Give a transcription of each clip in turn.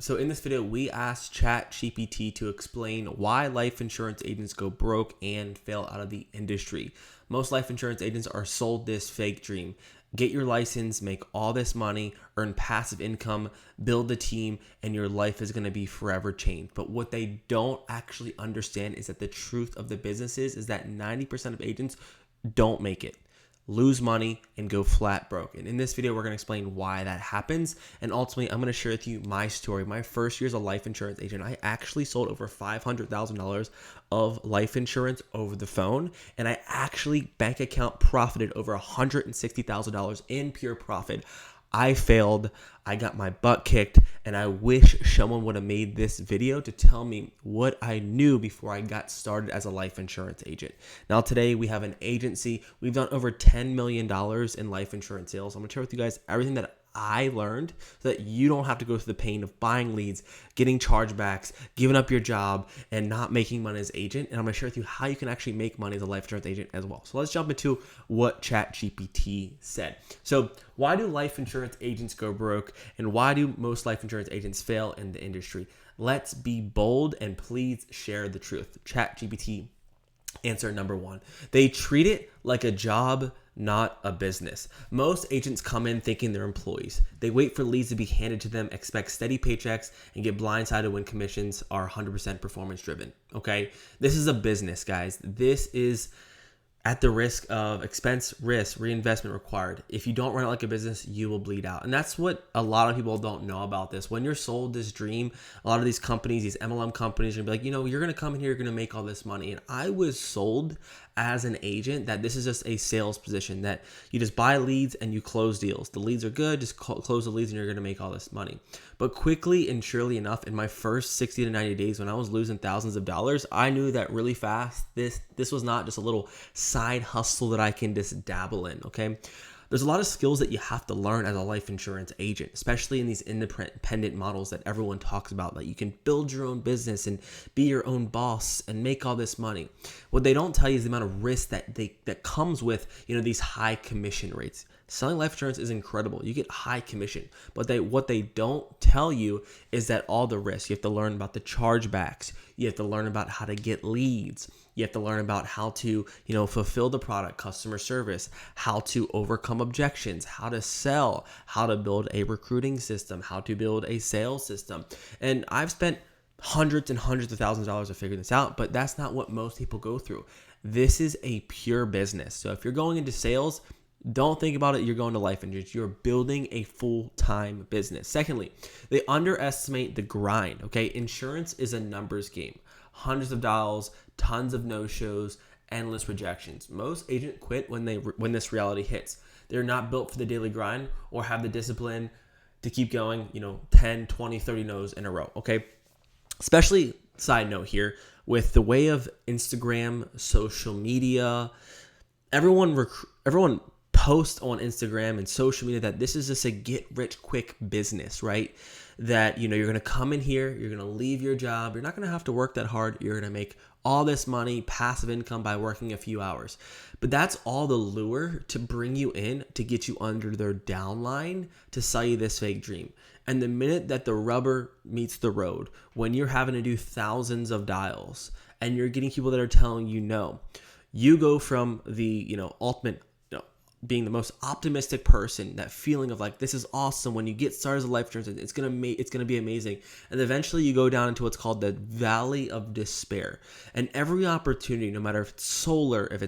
So in this video, we asked GPT to explain why life insurance agents go broke and fail out of the industry. Most life insurance agents are sold this fake dream. Get your license, make all this money, earn passive income, build a team, and your life is going to be forever changed. But what they don't actually understand is that the truth of the business is that 90% of agents don't make it, lose money, and go flat broke. And in this video, we're going to explain why that happens. And ultimately, I'm going to share with you my story. My first year as a life insurance agent, I actually sold over $500,000 of life insurance over the phone. And I actually bank account profited over $160,000 in pure profit. I failed, I got my butt kicked, and I wish someone would have made this video to tell me what I knew before I got started as a life insurance agent. Now today we have an agency. We've done over $10 million in life insurance sales. I'm gonna share with you guys everything that I learned so that you don't have to go through the pain of buying leads, getting chargebacks, giving up your job, and not making money as an agent. And I'm going to share with you how you can actually make money as a life insurance agent as well. So let's jump into what ChatGPT said. So why do life insurance agents go broke, and why do most life insurance agents fail in the industry? Let's be bold and please share the truth. ChatGPT answer number one: they treat it like a job, not a business. Most agents come in thinking they're employees. They wait for leads to be handed to them, expect steady paychecks, and get blindsided when commissions are 100% performance driven. Okay? This is a business, guys. This is at the risk of expense, risk, reinvestment required. If you don't run it like a business, you will bleed out. And that's what a lot of people don't know about this. When you're sold this dream, a lot of these companies, these MLM companies, are gonna be like, you're gonna come in here, you're gonna make all this money. And I was sold as an agent that this is just a sales position, that you just buy leads and you close deals. The leads are good, just close the leads and you're gonna make all this money. But quickly and surely enough, in my first 60 to 90 days, when I was losing thousands of dollars, I knew that really fast, this was not just a little side hustle that I can just dabble in, okay? There's a lot of skills that you have to learn as a life insurance agent, especially in these independent models that everyone talks about, that you can build your own business and be your own boss and make all this money. What they don't tell you is the amount of risk that comes with, these high commission rates. Selling life insurance is incredible. You get high commission, but what they don't tell you is that all the risks. You have to learn about the chargebacks. You have to learn about how to get leads. You have to learn about how to, fulfill the product, customer service, how to overcome objections, how to sell, how to build a recruiting system, how to build a sales system. And I've spent hundreds and hundreds of thousands of dollars to figure this out, but that's not what most people go through. This is a pure business. So if you're going into sales, don't think about it. You're going to life insurance. You're building a full-time business. Secondly, they underestimate the grind. Okay, insurance is a numbers game. Hundreds of dollars, tons of no-shows, endless rejections. Most agents quit when this reality hits. They're not built for the daily grind or have the discipline to keep going, 10, 20, 30 no's in a row. Okay, especially side note here, with the way of Instagram, social media, everyone post on Instagram and social media that this is just a get rich quick business, right? That, you're going to come in here, you're going to leave your job, you're not going to have to work that hard, you're going to make all this money, passive income by working a few hours. But that's all the lure to bring you in, to get you under their downline, to sell you this fake dream. And the minute that the rubber meets the road, when you're having to do thousands of dials and you're getting people that are telling you no, you go from the, ultimate, being the most optimistic person, that feeling of like, this is awesome. When you get started as a life insurance, it's gonna be amazing. And eventually you go down into what's called the valley of despair. And every opportunity, no matter if it's solar, if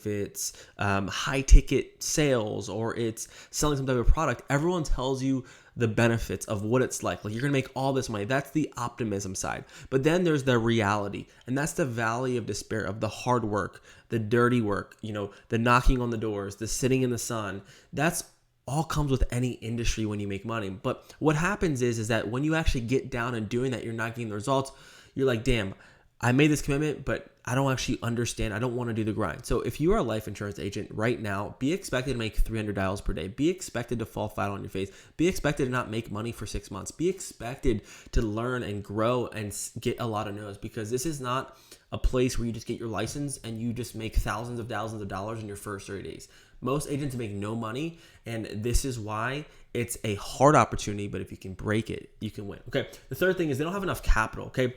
it's high ticket sales, or it's selling some type of product, everyone tells you the benefits of what it's like you're gonna make all this money. That's the optimism side. But then there's the reality, and that's the valley of despair, of the hard work, the dirty work, the knocking on the doors, the sitting in the sun. That's all comes with any industry when you make money. But what happens is that when you actually get down and doing that, you're not getting the results. You're like, damn, I made this commitment, but I don't actually understand. I don't want to do the grind. So if you are a life insurance agent right now, be expected to make 300 dials per day. Be expected to fall flat on your face. Be expected to not make money for 6 months. Be expected to learn and grow and get a lot of no's, because this is not a place where you just get your license and you just make thousands of dollars in your first 30 days. Most agents make no money, and this is why It's a hard opportunity, but if you can break it, you can win. Okay. The third thing is they don't have enough capital. Okay.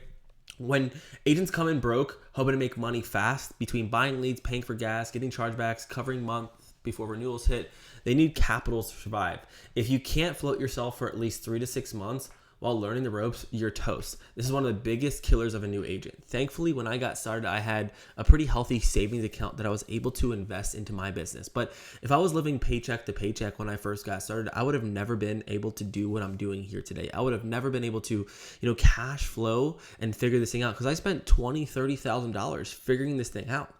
When agents come in broke, hoping to make money fast between buying leads, paying for gas, getting chargebacks, covering months before renewals hit, they need capital to survive. If you can't float yourself for at least 3 to 6 months while learning the ropes, you're toast. This is one of the biggest killers of a new agent. Thankfully, when I got started, I had a pretty healthy savings account that I was able to invest into my business. But if I was living paycheck to paycheck when I first got started, I would have never been able to do what I'm doing here today. I would have never been able to, cash flow and figure this thing out, because I spent $20,000, $30,000 figuring this thing out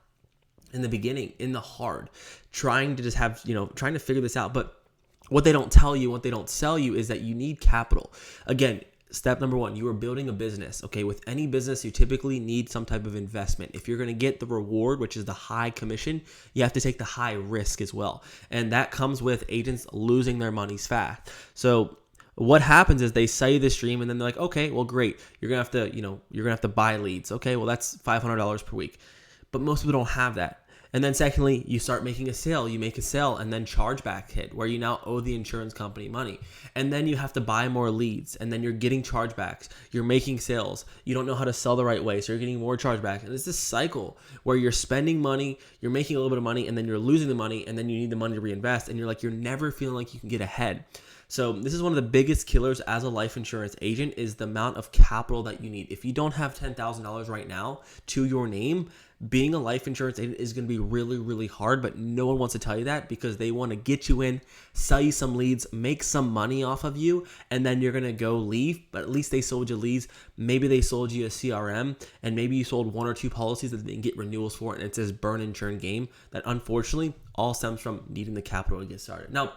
in the beginning, in the hard, trying to just have, trying to figure this out. But what they don't tell you, what they don't sell you is that you need capital. Again, step number one, you are building a business. Okay. With any business, you typically need some type of investment. If you're going to get the reward, which is the high commission, you have to take the high risk as well. And that comes with agents losing their monies fast. So what happens is they sell you this dream, and then they're like, okay, well, great. You're going to have to, you're going to have to buy leads. Okay. Well, that's $500 per week, but most people don't have that. And then secondly, you start making a sale, you make a sale, and then chargeback hit where you now owe the insurance company money. And then you have to buy more leads, and then you're getting chargebacks, you're making sales, you don't know how to sell the right way, so you're getting more chargeback. And it's this cycle where you're spending money, you're making a little bit of money, and then you're losing the money, and then you need the money to reinvest, and you're never feeling like you can get ahead. So this is one of the biggest killers as a life insurance agent, is the amount of capital that you need. If you don't have $10,000 right now to your name, being a life insurance agent is going to be really, really hard, but no one wants to tell you that, because they want to get you in, sell you some leads, make some money off of you, and then you're going to go leave. But at least they sold you leads. Maybe they sold you a CRM, and maybe you sold 1 or 2 policies that they didn't get renewals for, and it's this burn and churn game that unfortunately all stems from needing the capital to get started. Now,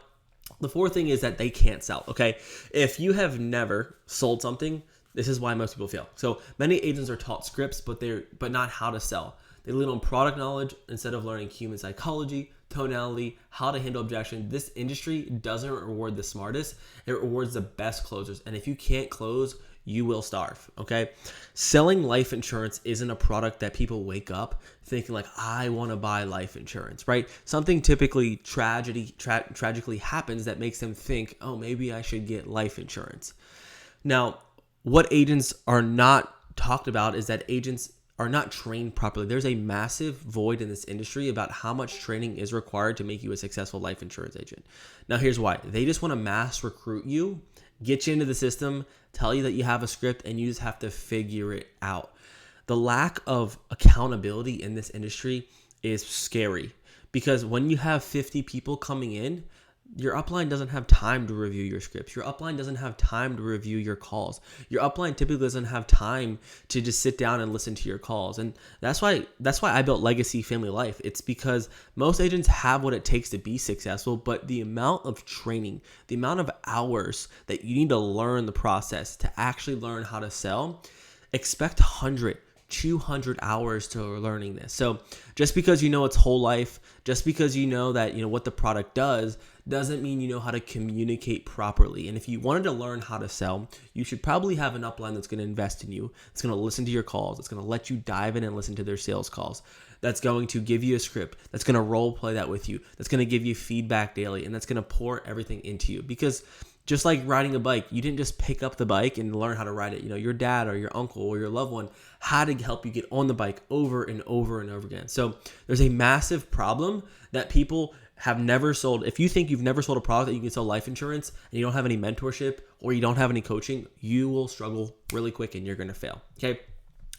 the fourth thing is that they can't sell. Okay. If you have never sold something, this is why most people fail. So many agents are taught scripts, but not how to sell. They lean on product knowledge instead of learning human psychology, tonality, how to handle objection. This industry doesn't reward the smartest. It rewards the best closers. And if you can't close, you will starve. Okay. Selling life insurance isn't a product that people wake up thinking like, I want to buy life insurance, right? Something typically tragically happens that makes them think, oh, maybe I should get life insurance. Now, what agents are not talked about is that agents are not trained properly. There's a massive void in this industry about how much training is required to make you a successful life insurance agent. Now, here's why. They just want to mass recruit you, get you into the system, tell you that you have a script, and you just have to figure it out. The lack of accountability in this industry is scary, because when you have 50 people coming in, your upline doesn't have time to review your scripts. Your upline doesn't have time to review your calls. Your upline typically doesn't have time to just sit down and listen to your calls. And that's why I built Legacy Family Life. It's because most agents have what it takes to be successful, but the amount of training, the amount of hours that you need to learn the process to actually learn how to sell, expect 100, 200 hours to learning this. So just because you know its whole life, just because you know that what the product doesn't mean you know how to communicate properly. And if you wanted to learn how to sell, you should probably have an upline that's going to invest in you. It's going to listen to your calls. It's going to let you dive in and listen to their sales calls. That's going to give you a script. That's going to role play that with you. That's going to give you feedback daily, and that's going to pour everything into you. Because just like riding a bike, you didn't just pick up the bike and learn how to ride it. Your dad or your uncle or your loved one had to help you get on the bike over and over and over again. So there's a massive problem that people have never sold. If you think you've never sold a product that you can sell life insurance and you don't have any mentorship or you don't have any coaching, you will struggle really quick and you're going to fail. Okay.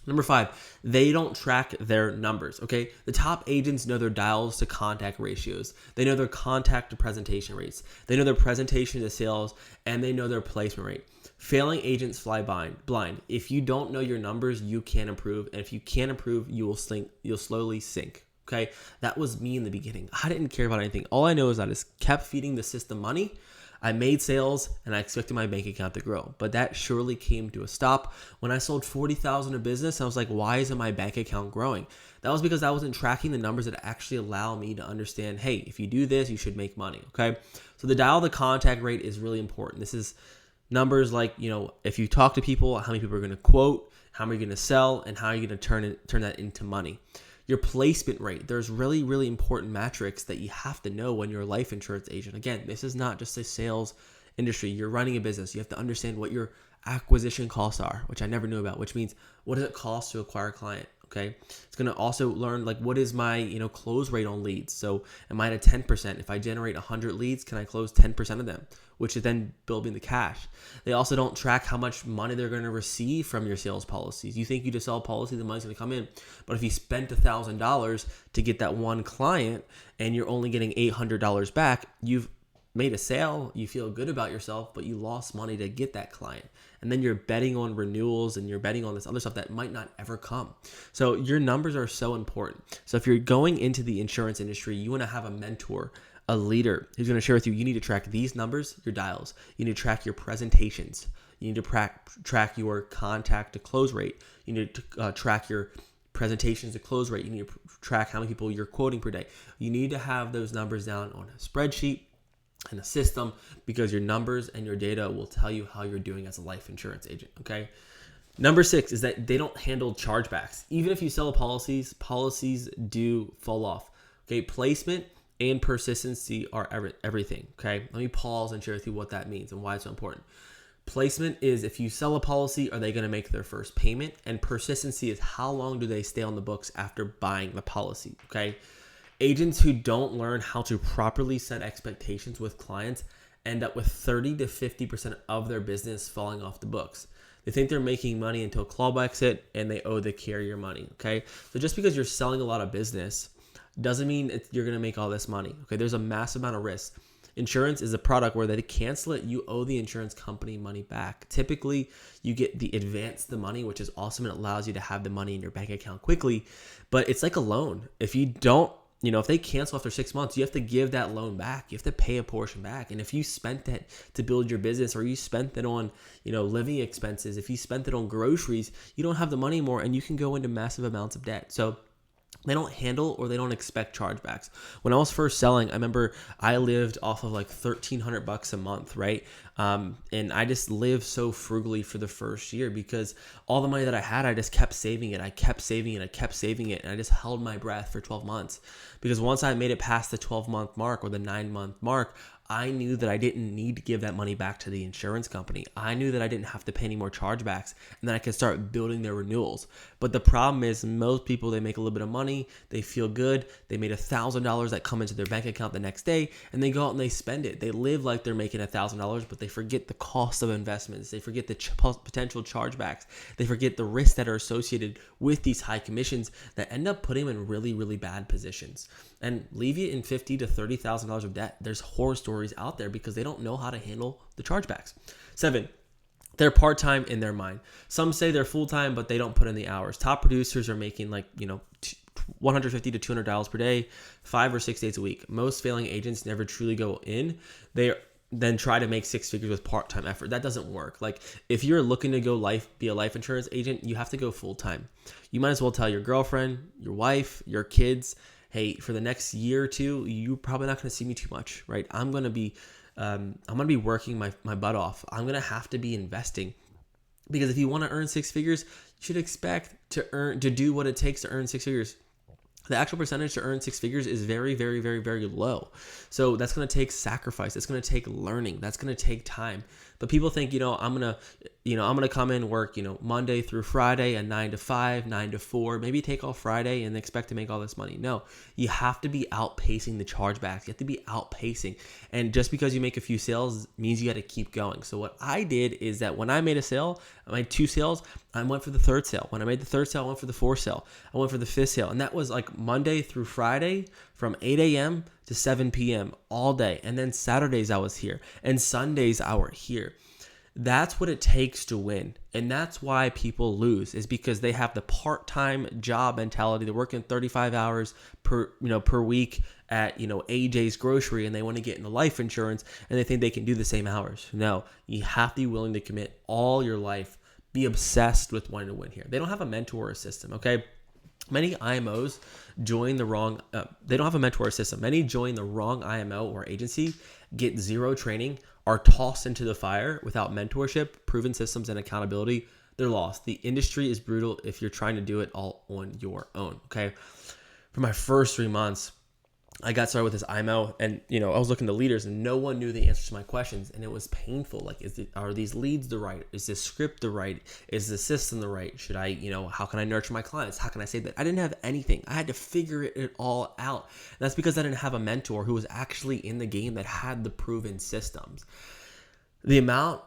Number 5, they don't track their numbers. Okay. The top agents know their dials to contact ratios. They know their contact to presentation rates. They know their presentation to sales, and they know their placement rate. Failing agents fly blind. If you don't know your numbers, you can't improve. And if you can't improve, you'll slowly sink. Okay. That was me in the beginning. I didn't care about anything. All I know is I just kept feeding the system money. I made sales and I expected my bank account to grow, but that surely came to a stop. When I sold $40,000 of business, I was like, why isn't my bank account growing? That was because I wasn't tracking the numbers that actually allow me to understand, hey, if you do this, you should make money. Okay. So the dial to contact rate is really important. This is numbers like, if you talk to people, how many people are going to quote, how many are you going to sell, and how are you going to turn that into money. Your placement rate. There's really, really important metrics that you have to know when you're a life insurance agent. Again, this is not just a sales industry, you're running a business, you have to understand what your acquisition costs are, which I never knew about, which means what does it cost to acquire a client? Okay. It's going to also learn like what is my, close rate on leads. So am I at 10%? If I generate 100 leads, can I close 10% of them, which is then building the cash. They also don't track how much money they're going to receive from your sales policies. You think you just sell a policy, the money's going to come in. But if you spent $1,000 to get that one client and you're only getting $800 back, you've made a sale, you feel good about yourself, but you lost money to get that client. And then you're betting on renewals and you're betting on this other stuff that might not ever come. So your numbers are so important. So if you're going into the insurance industry, you want to have a mentor, a leader who's going to share with you, you need to track these numbers, your dials. You need to track your presentations. You need to track your contact to close rate. You need to track your presentations to close rate. You need to track how many people you're quoting per day. You need to have those numbers down on a spreadsheet and a system, because your numbers and your data will tell you how you're doing as a life insurance agent. Okay. Number 6 is that they don't handle chargebacks. Even if you sell policies do fall off. Okay. Placement and persistency are everything. Okay. Let me pause and share with you what that means and why it's so important. Placement is if you sell a policy, are they going to make their first payment? And persistency is how long do they stay on the books after buying the policy? Okay. Agents who don't learn how to properly set expectations with clients end up with 30 to 50% of their business falling off the books. They think they're making money until clawbacks hit and they owe the carrier money. Okay. So just because you're selling a lot of business doesn't mean you're going to make all this money. Okay. There's a massive amount of risk. Insurance is a product where they cancel it, you owe the insurance company money back. Typically, you get the advance the money, which is awesome and it allows you to have the money in your bank account quickly. But it's like a loan. If you don't, if they cancel after 6 months, you have to give that loan back. You have to pay a portion back. And if you spent that to build your business, or you spent it on, living expenses, if you spent it on groceries, you don't have the money anymore and you can go into massive amounts of debt. So they don't handle or they don't expect chargebacks. When I was first selling, I remember I lived off of like $1,300 a month, right? And I just lived so frugally for the first year because all the money that I had, I just kept saving it. I kept saving it. And I just held my breath for 12 months because once I made it past the 12-month mark or the 9-month mark, I knew that I didn't need to give that money back to the insurance company. I knew that I didn't have to pay any more chargebacks and then I could start building their renewals. But the problem is most people, they make a little bit of money, they feel good, they made $1,000 that come into their bank account the next day and they go out and they spend it. They live like they're making $1,000, but they forget the cost of investments. They forget the potential chargebacks. They forget the risks that are associated with these high commissions that end up putting them in really, really bad positions and leave you in $50,000 to $30,000 of debt. There's horror stories out there because they don't know how to handle the chargebacks. 7, they're part-time in their mind. Some say they're full-time, but they don't put in the hours. Top producers are making $150 to $200 per day, 5 or 6 days a week. Most failing agents never truly go in. They then try to make 6 figures with part-time effort. That doesn't work. Like if you're looking to be a life insurance agent, you have to go full-time. You might as well tell your girlfriend, your wife, your kids, hey, for the next year or two, you're probably not going to see me too much, right? I'm going to be working my butt off. I'm going to have to be investing because if you want to earn 6 figures, you should expect to do what it takes to earn 6 figures. The actual percentage to earn 6 figures is very, very, very, very low. So that's going to take sacrifice. That's going to take learning. That's going to take time. But people think, I'm going to come in, work, Monday through Friday, a 9 to 5, 9 to 4, maybe take off Friday and expect to make all this money. No, you have to be outpacing the chargebacks. You have to be outpacing. And just because you make a few sales means you got to keep going. So what I did is that when I made a sale, I made 2 sales, I went for the 3rd sale. When I made the 3rd sale, I went for the 4th sale. I went for the 5th sale. And that was like Monday through Friday from 8 a.m. to 7 p.m. all day. And then Saturdays I was here and Sundays I were here. That's what it takes to win. And that's why people lose is because they have the part-time job mentality. They're working 35 hours per week at, AJ's grocery and they want to get into life insurance and they think they can do the same hours. No, you have to be willing to commit all your life, be obsessed with wanting to win here. They don't have a mentor or a system. Okay. Many IMOs join the wrong, they don't have a mentor system. Many join the wrong IMO or agency, get 0 training, are tossed into the fire without mentorship, proven systems, and accountability. They're lost. The industry is brutal if you're trying to do it all on your own. Okay. For my first 3 months, I got started with this IMO, and I was looking to leaders, and no one knew the answers to my questions, and it was painful. Like, are these leads the right? Is this script the right? Is the system the right? Should I, how can I nurture my clients? How can I say that? I didn't have anything. I had to figure it all out. And that's because I didn't have a mentor who was actually in the game that had the proven systems. The amount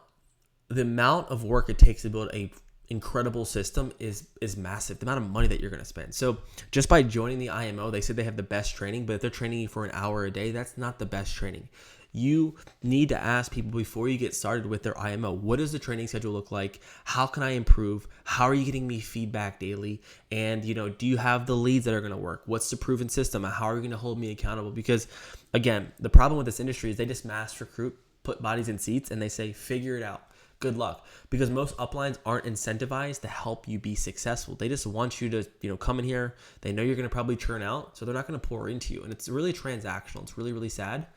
of work it takes to build a incredible system is massive. The amount of money that you're going to spend. So just by joining the IMO, they said they have the best training, but if they're training you for an hour a day, that's not the best training. You need to ask people before you get started with their IMO, what does the training schedule look like? How can I improve? How are you getting me feedback daily? And, do you have the leads that are going to work? What's the proven system? How are you going to hold me accountable? Because again, the problem with this industry is they just mass recruit, put bodies in seats, and they say, figure it out. Good luck, because most uplines aren't incentivized to help you be successful. They just want you to, come in here. They know you're going to probably churn out, so they're not going to pour into you. And it's really transactional. It's really, really sad.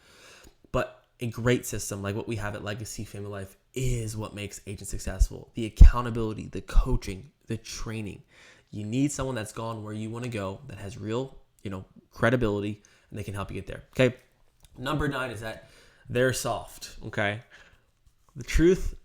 But a great system like what we have at Legacy Family Life is what makes agents successful. The accountability, the coaching, the training. You need someone that's gone where you want to go, that has real, credibility, and they can help you get there. Okay. Number 9 is that they're soft. Okay. The truth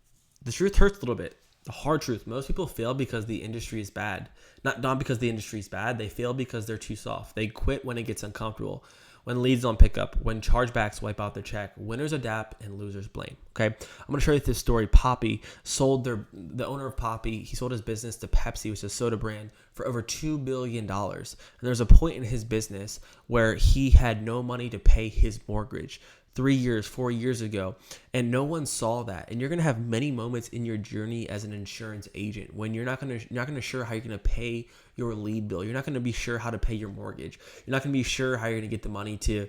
hurts a little bit. The hard truth, most people fail because the industry is bad. Not because the industry is bad. They fail because they're too soft. They quit when it gets uncomfortable, when leads don't pick up, when chargebacks wipe out their check. Winners adapt and losers blame. Okay, I'm going to show you this story. Poppy sold the owner of Poppy, he sold his business to Pepsi, which is a soda brand, for over $2 billion. And there's a point in his business where he had no money to pay his mortgage. 3 years, 4 years ago, and no one saw that. And you're gonna have many moments in your journey as an insurance agent when you're not gonna sure how you're gonna pay your lead bill. You're not gonna be sure how to pay your mortgage. You're not gonna be sure how you're gonna get the money to,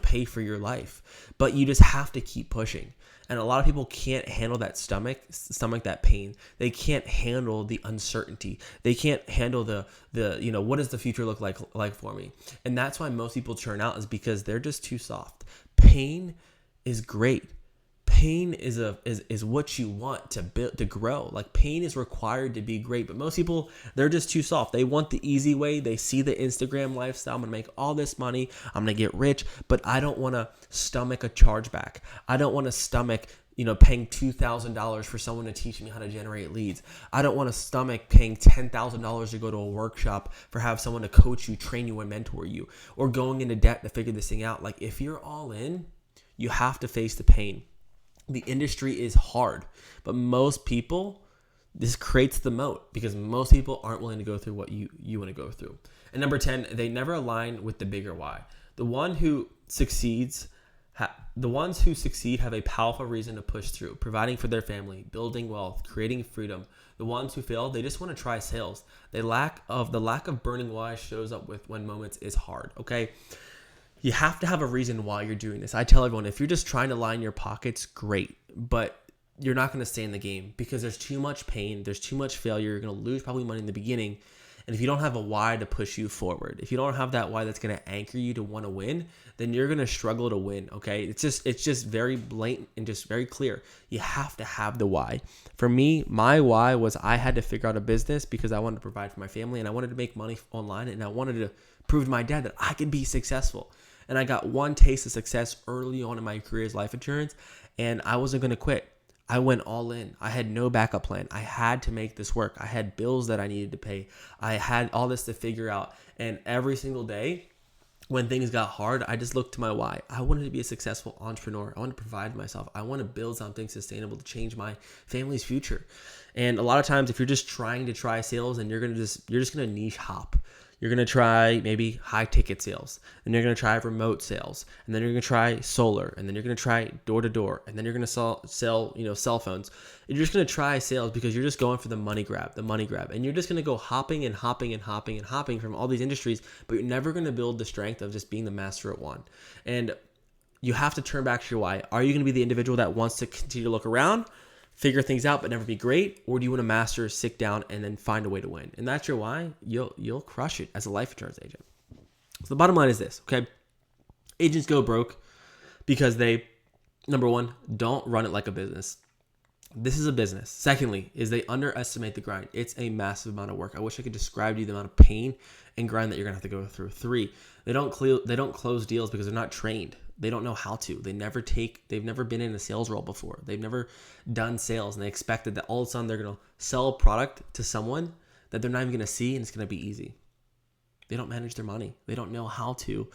pay for your life. But you just have to keep pushing. And a lot of people can't handle that stomach that pain. They can't handle the uncertainty. They can't handle the what does the future look like for me? And that's why most people churn out, is because they're just too soft. Pain is great. Pain is what you want to build, to grow. Like, pain is required to be great, but most people, they're just too soft. They want the easy way. They see the Instagram lifestyle. I'm gonna make all this money. I'm gonna get rich, but I don't want to stomach a chargeback. I don't want to stomach paying $2,000 for someone to teach me how to generate leads. I don't want to stomach paying $10,000 to go to a workshop for have someone to coach you, train you, and mentor you, or going into debt to figure this thing out. Like, if you're all in, you have to face the pain. The industry is hard, but most people, this creates the moat, because most people aren't willing to go through what you want to go through. And number 10, they never align with the bigger why. The ones who succeed have a powerful reason to push through, providing for their family, building wealth, creating freedom. The ones who fail, they just want to try sales. The lack of burning why shows up when moments is hard. Okay. You have to have a reason why you're doing this. I tell everyone, if you're just trying to line your pockets, great, but you're not going to stay in the game, because there's too much pain. There's too much failure. You're going to lose probably money in the beginning. And if you don't have a why to push you forward, if you don't have that why that's going to anchor you to want to win, then you're going to struggle to win. Okay. It's just very blatant and just very clear. You have to have the why. For me, my why was I had to figure out a business because I wanted to provide for my family, and I wanted to make money online, and I wanted to prove to my dad that I could be successful. And I got one taste of success early on in my career as life insurance, and I wasn't going to quit. I went all in. I had no backup plan. I had to make this work. I had bills that I needed to pay. I had all this to figure out. And every single day when things got hard, I just looked to my why. I wanted to be a successful entrepreneur. I wanted to provide myself. I want to build something sustainable to change my family's future. And a lot of times, if you're just trying to try sales, and you're just going to niche hop. You're going to try maybe high ticket sales, and you're going to try remote sales, and then you're going to try solar, and then you're going to try door to door, and then you're going to sell cell phones. And you're just going to try sales because you're just going for the money grab, and you're just going to go hopping from all these industries, but you're never going to build the strength of just being the master at one. And you have to turn back to your why. Are you going to be the individual that wants to continue to look around, figure things out, but never be great? Or do you want to master, sit down, and then find a way to win? And that's your why. You'll crush it as a life insurance agent. So the bottom line is this, okay? Agents go broke because they, number one, don't run it like a business. This is a business. Secondly, is they underestimate the grind. It's a massive amount of work. I wish I could describe to you the amount of pain and grind that you're gonna have to go through. 3, they don't close deals because they're not trained. They don't know how to. They've never been in a sales role before. They've never done sales, and they expected that all of a sudden they're gonna sell a product to someone that they're not even gonna see, and it's gonna be easy. They don't manage their money. They don't know how to,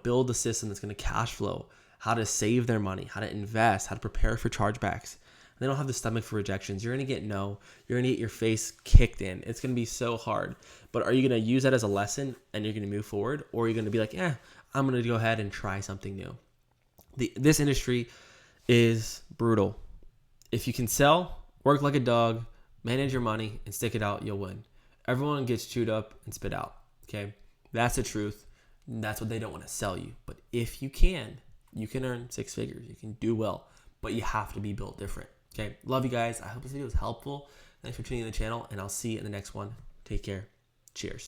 build a system that's gonna cash flow, how to save their money, how to invest, how to prepare for chargebacks. They don't have the stomach for rejections. You're going to get no. You're going to get your face kicked in. It's going to be so hard. But are you going to use that as a lesson and you're going to move forward? Or are you going to be like, I'm going to go ahead and try something new? This industry is brutal. If you can sell, work like a dog, manage your money, and stick it out, you'll win. Everyone gets chewed up and spit out. Okay? That's the truth. That's what they don't want to sell you. But if you can earn 6 figures. You can do well. But you have to be built different. Okay, love you guys. I hope this video was helpful. Thanks for tuning in the channel, and I'll see you in the next one. Take care. Cheers.